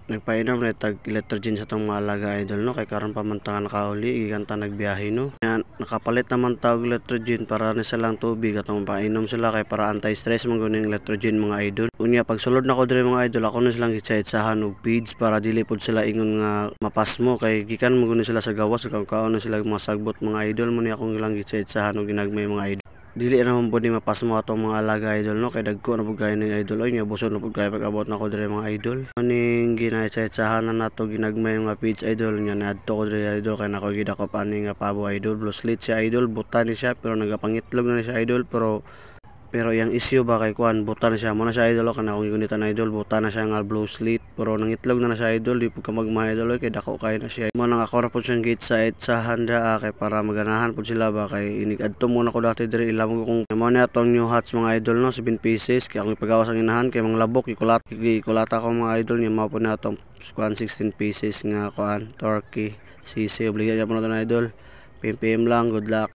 nagpainom na tag electrogen sa tong mga alaga idol no, kay karon pa man ta nakauli gikan ta nagbiyahe no. Yan, nakapalit naman ta og electrogen para ni sa lang tubig atong painom sila kay para anti-stress man guning electrogen mga idol. Unya pag sulod na ko diri mga idol, ako na silang gitsaitsahan og feeds para dili pod sila ingon nga mapasmo kay gikan mo guni sila sa gawas kung kaon na sila masagbot mga idol mo ni akong ilang gitsaitsahan og ginagmay mga idol. Dili naman po di mapasmo atong mga alaga idol no, kay dagko na pud kayo ng idol oy nya buson na pud kayo pag abot na ko diri mga idol. Aning ginaitsaitsahan na nato ginagmay mga feeds idol nya naadto ko diri idol kay nako gidakop ani nga pabo idol. Blue slit siya idol, buta ni siya pero nagapangitlog na siya idol pero yang issue ba kay kuan buta na siya mo na siya idol kana akong gunitan idol buta na siya nga blue slit pero nangitlog na siya idol di pud ka magma idol kay dako kay na siya mo nang ako ra pud siyang gate sa handa kay para maganahan pud sila ba kay inig adto muna ko dati diri ilam ko kung mo na atong new hats mga idol no 7 pieces kay akong ipagawas ang inahan kay mga labok ikulata ko mga idol nya mao pud na atong kuan 16 pieces nga kuan turkey sisi obliga ja mo na idol. PMPM lang, good luck.